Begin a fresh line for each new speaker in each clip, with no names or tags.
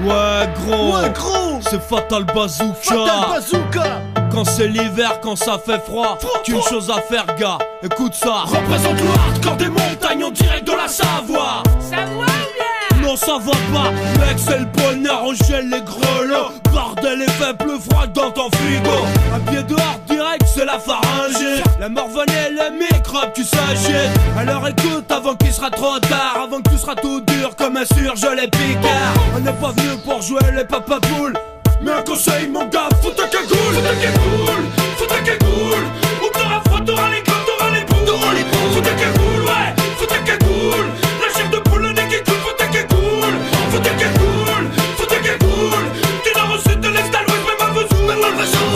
Ouais gros, c'est Fatal Bazooka. Quand c'est l'hiver, quand ça fait froid, qu'une chose à faire gars, écoute ça. Représente le hardcore des montagnes en direct de la Savoie.
Savoie ou bien?
Non ça va pas, mec c'est le bonheur, on gèle les grelots. Bordel et fait plus froid dans ton frigo. Un pied dehors direct c'est la pharyngée. La morvonnée et les microbes tu s'agites. Alors écoute avant qu'il sera trop tard, avant que tu seras tout dur comme un surgelé picard. On n'est pas venu pour jouer les papapoules, mais un conseil mon gars, fous ta cagoule. Fous ta cagoule. Ou t'auras froid, t'auras les glands, t'auras les boules. Fous ta cagoule, ouais, fous ta cagoule. La chair de poule, le nez qui coule, fous ta cagoule. Fous ta cagoule. Du nord au sud, de l'est à l'ouest, même à Vesoul.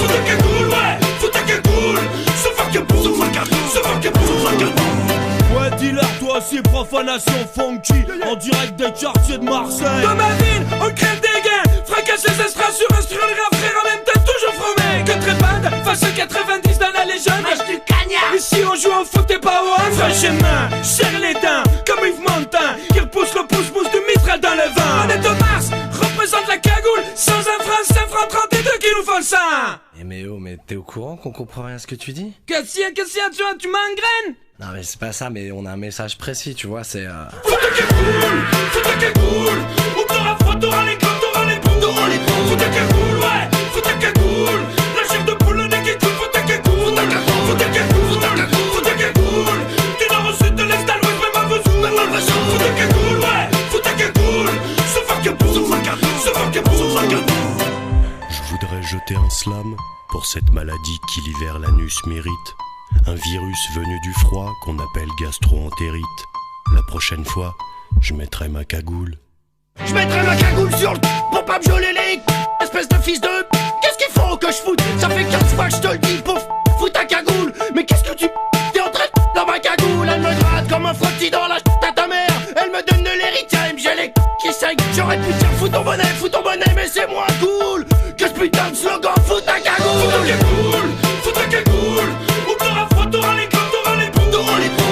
Fous ta cagoule, ouais, fous ta cagoule. Se faire que boule. Ouais dealer, toi aussi profanation funky. En direct des quartiers de Marseille.
Dans ma ville, on crève des gains. Fracasse les estrades sur instruire les rap frères en même temps toujours fromé. Que trépade, face au 90 dans la légende.
Lâche du cagnard.
Ici on joue au foot et pas au hand. Franchement, serre les dents, comme Yves Montand. Qui repousse le pouce-pouce du mitral dans le vent. On est au Mars, représente la cagoule. Sans un franc 32 qui nous font le sang.
Mais t'es au courant qu'on comprend rien à ce que tu dis?
Qu'est-ce qu'il y a, tu m'engraines?
Non mais c'est pas ça, mais on a un message précis, tu vois, c'est
Fous ta cagoule. Ou t'auras froid, t'auras les glands, t'auras les boules. Fous ta cagoule, ouais, fous ta cagoule. La chair de poule, le nez qui coule, fous ta cagoule. Fous ta cagoule. Du nord au sud, de l'est à l'ouest, même à Vesoul. Fous ta cagoule, ouais, fous ta cagoule. Se faire que boule.
Je voudrais jeter un slam pour cette maladie qui l'hiver l'anus mérite. Un virus venu du froid qu'on appelle gastro-entérite. La prochaine fois, je mettrai ma cagoule.
Je mettrai ma cagoule sur le pour pas me geler les espèce de fils de. Qu'est-ce qu'il faut que je foute? Ça fait 15 fois que je te le dis pour fous ta cagoule. Mais qu'est-ce que tu t'es en train de dans ma cagoule? Elle me gratte comme un frottis dans la à ta mère. Elle me donne de l'héritage, elle me gèle les qui saignent. J'aurais pu dire fous ton bonnet, mais c'est moins cool que ce putain de slogan fous ta cagoule. Fous ta cagoule. Ou t'auras froid, t'auras les glands, t'auras les boules.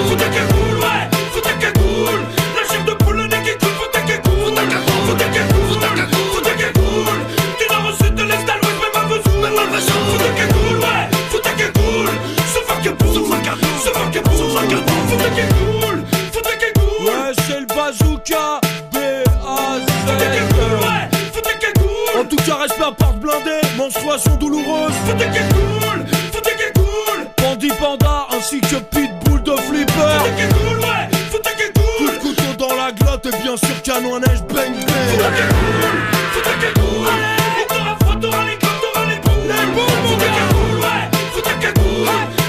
Fous ta cagoule, ouais, fous ta cagoule. La chair de poule, le nez qui coule, fous ta cagoule. Fous ta cagoule. Du nord au sud, de l'est à l'ouest, même à Vesoul. Fous ta cagoule, ouais, fous ta cagoule. Se faire que boule. Fous ta cagoule.
Ouais c'est le bazooka.
Fous ta cagoule.
En tout cas respect à porte blindée, menstruation douloureuse.
Fous ta cagoule.
Bandit panda ainsi que pitbull de flipper.
Fous ta cagoule, ouais, fous ta cagoule.
Coup de couteau dans la glotte et bien sûr canon à neige bang
Fous ta
bang.
cagoule. Ou t'auras froid, t'auras les glands, t'auras les boules. Fous ta cagoule, ouais, fous ta cagoule.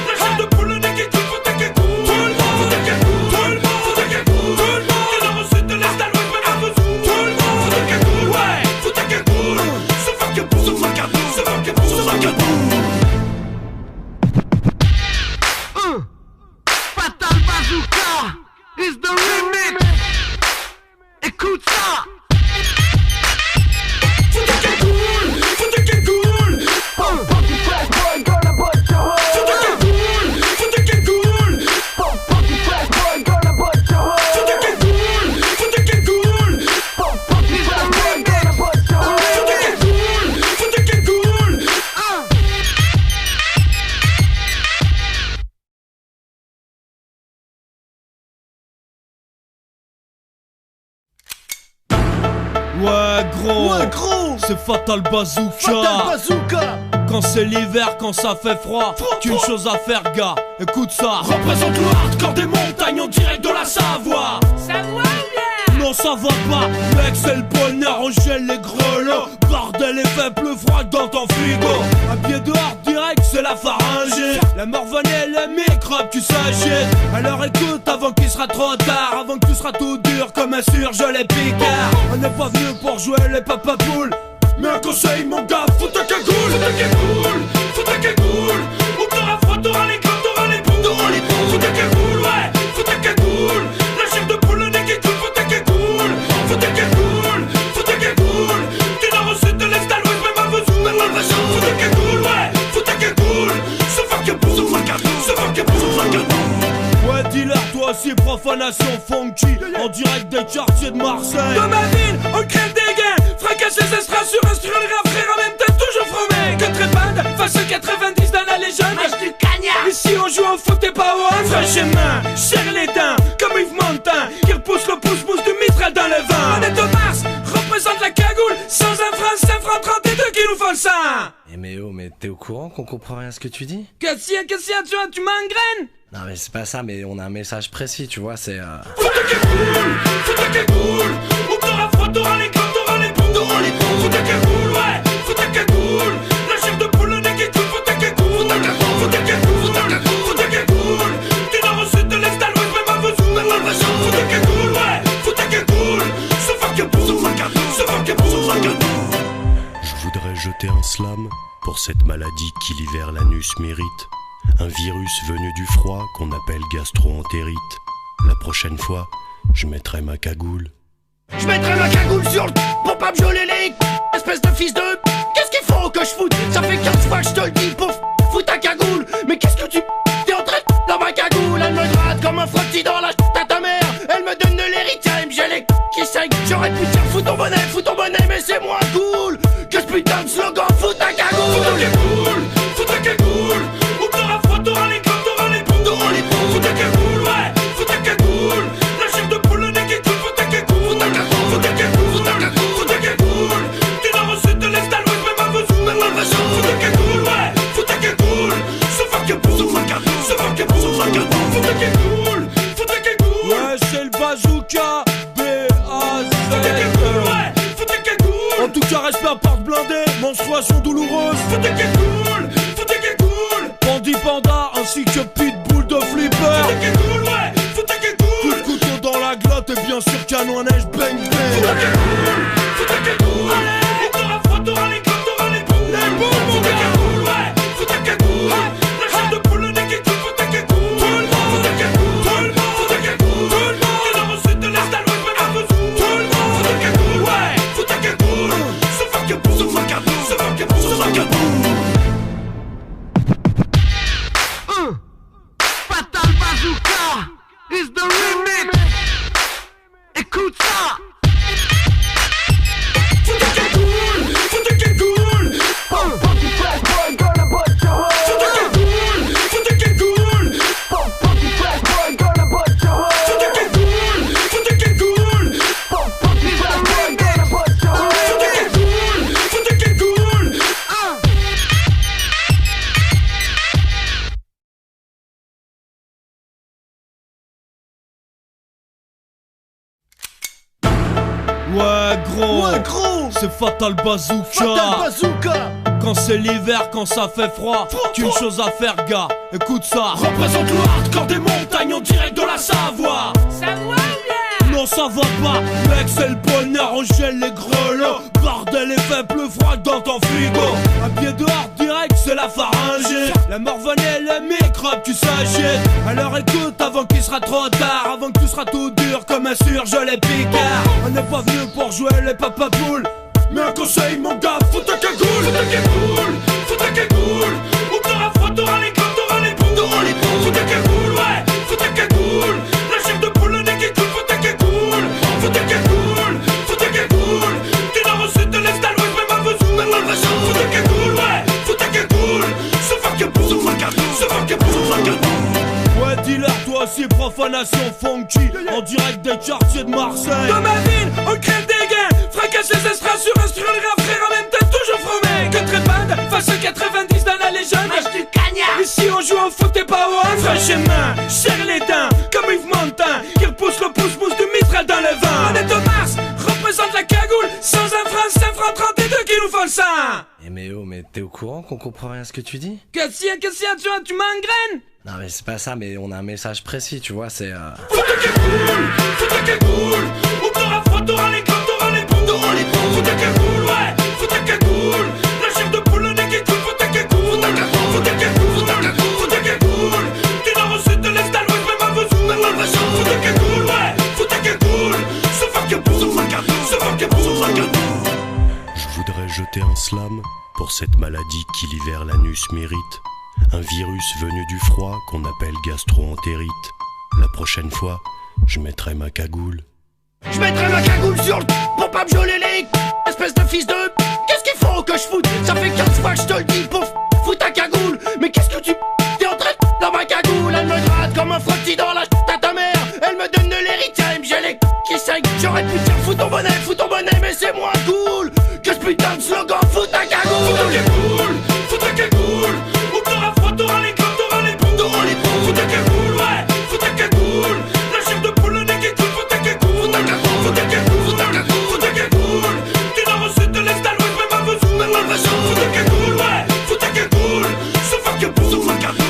La chair de poule, le nez qui coule, fous ta cagoule. Fous ta cagoule. Du nord au sud, de l'est à l'ouest, même à Vesoul. Fous ta cagoule, ouais, fous ta cagoule. Se faire que boule.
Fatal Bazooka is the remix. Écoute ça.
Fous ta cagoule. Fous ta cagoule.
Funky fresh boy gonna bust your hood.
Fous ta cagoule. Fous ta cagoule.
Funky fresh boy gonna bust your hood.
Fous ta cagoule. Fous ta cagoule.
Funky fresh boy gonna bust your hood.
Fous ta cagoule. Fous ta cagoule.
Ouais gros, c'est Fatal Bazooka. Quand c'est l'hiver, quand ça fait froid, qu'une chose à faire gars, écoute ça. Représente le hardcore des montagnes en direct de la Savoie.
Savoie ou bien?
Non ça va pas, mec c'est le bonheur, on gèle les grelots. Bordel et fait plus froid dans ton frigo. Un pied dehors direct c'est la pharyngée. La morvonnée et les microbes tu s'agites. Alors écoute avant qu'il sera trop tard, avant que tu seras tout dur comme un surgelé picard. On n'est pas venu pour jouer les papapoules, mais un conseil mon gars, fous ta cagoule.
Fous ta cagoule. Ou t'auras froid, t'auras les glands, t'auras les boules. Fous ta cagoule, ouais, fous ta cagoule. La chair de poule, le nez qui coule, fous ta cagoule. Fous ta cagoule. Du nord au sud, de l'est à l'ouest, même à Vesoul. Fous ta cagoule, ouais, fous ta cagoule. Se faire que boule.
Ouais dealer, toi aussi profanation funky. En direct des quartiers de Marseille.
Dans ma ville, on crève des gains. Fracasse les extras sur instru, le rap frère en même temps toujours fromé. Que trépade, face au 90 dans la légende.
Mâche du cagnard.
Ici on joue au foot et pas au hand. Franchement, serre les dents, comme Yves Montand qui repousse le pouce-pouce du Mistral dans le vent. On est au Mars, représente la cagoule. Sans un franc, 5 francs 32 qui nous font ça.
Mais oh, mais t'es au courant qu'on comprend rien à ce que tu dis?
Qu'est-ce qu'il y a, tu m'engraines?
Non mais c'est pas ça, mais on a un message précis, tu vois, c'est
Faut ta cagoule, faut ta cagoule. Ou t'auras froid, t'auras les gants, t'auras les boules, t'auras les boules. Faut ta cagoule, ouais, faut ta cagoule. La chef de poule, le nez qui coule, faut ta cagoule. Faut ta cagoule, faut ta cagoule, faut ta cagoule. Du nord au sud, de l'est à l'ouest, même à Vesoul, même à Vesoul. Faut ta cagoule, ouais, faut ta cagoule. Se faire que pour, se faire que pour, se faire que pour.
Je voudrais jeter un slam pour cette maladie qui l'hiver l'anus mérite. Un virus venu du froid qu'on appelle gastro-entérite. La prochaine fois, je mettrai ma cagoule.
Je mettrai ma cagoule sur le pour pas me geler les espèce de fils de. Qu'est-ce qu'il faut que je foute? Ça fait 15 fois que je te le dis, pauvre. Fous ta cagoule. Mais qu'est-ce que tu t'es en train de dans ma cagoule? Elle me gratte comme un frottis dans la à ta mère. Elle me donne de l'héritage, j'ai les qui saignent. J'aurais pu dire fous ton bonnet, mais c'est moins cool que ce putain de slogan. Fous ta cagoule.
Fous ta cagoule, fous ta cagoule. Ou t'auras froid, t'auras les gants, t'auras les boules, t'auras les boules. Fous ta cagoule, ouais, fous ta cagoule. La chef de poule, le nez qui coule, faut ta cagoule. Faut ta cagoule, faut ta cagoule, faut ta cagoule, faut ta cagoule. Du nord au sud, de l'est à l'ouest, même à Vesoul, même à Vesoul. Faut ta cagoule, ouais, faut ta cagoule. Se faire que pour, se faire que pour, se faire que pour, se faire que pour. Faut ta cagoule, faut ta cagoule.
Ouais c'est le bazooka. B-A-Z.
Faut ta cagoule, ouais, faut ta cagoule.
En tout cas respect à porte blindée. Menstruation douloureuse.
Faut ta cagoule, faut ta cagoule.
Bandit panda ainsi que pitbull de flipper.
Faut ta cagoule, ouais, faut ta cagoule.
Coup de couteau dans la glotte et bien sûr canon à neige bang
Faut ta
bang.
cagoule, faut ta cagoule. Allez, t'auras froid, t'auras les gants, t'auras les boules. Les boules, faut ta cagoule, ouais, faut ta cagoule. La chef de poule, le nez qui coule, faut ta cagoule. Faut ta cagoule, faut ta cagoule. Du nord au sud, de l'est à l'ouest, même à Vesoul. Faut ta cagoule, ouais, faut ta cagoule. Se faire que pour, se faire que pour, se faire que pour, se faire que pour.
Fatal Bazooka is the remix. Écoute ça.
Faut ta cagoule, faut ta cagoule.
Funky fat boy gonna bust your
Faut ta
hole.
cagoule, faut ta cagoule.
Funky fat boy gonna bust your
Faut ta
hole.
cagoule, faut ta cagoule.
Funky fat boy gonna bust your
Faut ta
hole.
cagoule, faut ta cagoule.
Ouais gros, c'est Fatal Bazooka.
Fatal Bazooka.
Quand c'est l'hiver, quand ça fait froid, qu'une chose à faire gars, écoute ça.
Représente le hardcore des montagnes en direct de la Savoie.
Ça va ou bien?
Non ça va pas, mec c'est le bonheur, on gèle les grelots. Bordel et fait plus froid dans ton frigo. Un pied dehors direct c'est la pharyngée. La morvonnée et les microbes tu s'agitent. Alors écoute avant qu'il sera trop tard, avant que tu seras tout dur comme un surgelé picard. On n'est pas venu pour jouer les papapoules, mais un conseil mon gars, faut ta cagoule.
Faut ta cagoule, faut ta cagoule. Ou t'auras froid, t'auras les gants, t'auras les boules, t'auras les boules. Faut ta cagoule, ouais, faut ta cagoule. La chef de poule, le nez qui coule, faut ta cagoule. Faut ta cagoule, faut ta cagoule. Du nord au sud, de l'est à l'ouest, même à Vesoul, même à Vesoul. Faut ta cagoule, ouais, faut ta cagoule. Se faire que pour, se faire que pour, se faire que pour, se faire que pour.
Ouais dealer, toi aussi profanation funky. En direct des quartiers de Marseille.
Dans ma ville, on crève des gains. Fracasse les extras sur instru, le rap frère en même temps toujours fromé. Que trépade, face au 90 dans la légende.
Mâche du cagnard.
Ici on joue au foot et pas au hand. Franchement, serre les dents, comme Yves Montand qui repousse le pouce-pouce du Mistral dans le vent. On est au Mars, représente la cagoule. Sans un franc, 5 francs 32 qui nous font ça.
Mais oh, mais t'es au courant qu'on comprend rien à ce que tu dis?
Qu'est-ce qu'il y a, tu m'engraines?
Non mais c'est pas ça, mais on a un message précis, tu vois, c'est
Faut ta cagoule, faut ta cagoule. Ou t'auras froid, t'auras les gants, t'auras les boules, t'auras les boules. Faut ta cagoule, ouais, faut ta cagoule. La chef de poule, le nez qui coule, faut ta cagoule. Faut ta cagoule, faut ta cagoule, faut ta cagoule, faut ta cagoule. Du nord au sud, de l'est à l'ouest, même à Vesoul, même à Vesoul. Faut ta cagoule, ouais, faut ta cagoule. Se faire que pour, se faire que pour, se faire que pour, se faire que pour.
Je voudrais jeter un slam pour cette maladie qui l'hiver l'anus mérite. Un virus venu du froid qu'on appelle gastro-entérite. La prochaine fois, je mettrai ma cagoule.
Je mettrai ma cagoule sur le pour pas me geler les espèce de fils de. Qu'est-ce qu'il faut que je foute? Ça fait 15 fois que je te le dis pour foutre ta cagoule. Mais qu'est-ce que tu t'es en train de dans ma cagoule? Elle me gratte comme un frottis dans la à ta mère. Elle me donne de l'héritage, j'ai les qui saignent. J'aurais pu dire fous ton bonnet, mais c'est moins cool que ce putain de slogan, fous ta cagoule.
Fous ta cagoule, ou t'auras froid, t'auras les glands, t'auras les boules. Fous ta cagoule, ouais, fous ta cagoule. La chair de poule, le nez qui coule, fous ta cagoule. Fous ta cagoule, fous ta cagoule. Du nord au sud, de l'est à l'ouest, même à Vesoul. Fous ta cagoule, ouais, fous ta cagoule. Se fuck a boule, fous ta cagoule,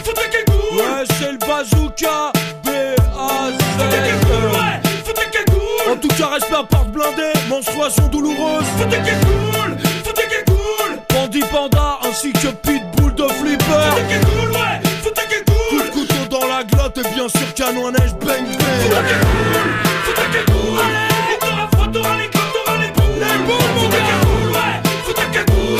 fous ta cagoule.
Ouais, c'est le bazooka, B-A-Z.
Fous ta cagoule, ouais, fous ta cagoule.
En tout cas, respect à porte blindée, menstruation douloureuse.
Fous ta cagoule, fous ta cagoule.
Bandit panda ainsi que pitbull de flipper.
Fous ta cagoule, ouais, fous ta
Coup
cagoule.
de couteau dans la glotte et bien sûr canon à neige bang
Fous ta
bang.
cagoule, fous ta cagoule. Et t'auras froid, t'auras les glands, t'auras les boules. Fous ta cagoule, ouais, fous ta cagoule.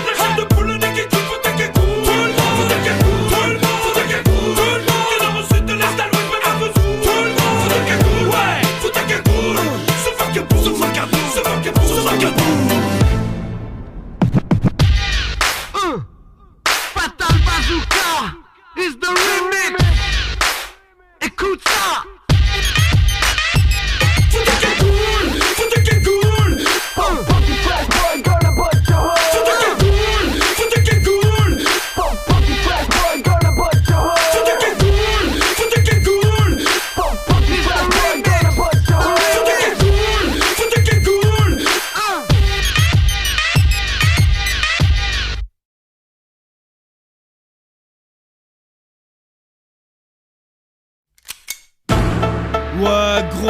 La chair de poule, le nez qui coule, fous ta cagoule. Fous ta cagoule, fous ta cagoule. Du nord au sud, de l'est à l'ouest, même à Vesoul. Fous ta cagoule, ouais, fous ta cagoule. Se fuck a boule, se fuck a boule, se fuck a boule, se fuck a boule.
Fatal Bazooka is the remix. Écoute ça.
Fous ta cagoule, fous ta cagoule.
Funky Fresh Boy gonna bust your
Fous ta
hood.
cagoule, fous ta cagoule.
Funky Fresh Boy gonna bust your
Fous ta
hood.
cagoule, fous ta cagoule.
Funky Fresh Boy gonna bust your hood.
Fous ta cagoule, fous ta cagoule.
Ouais, gros.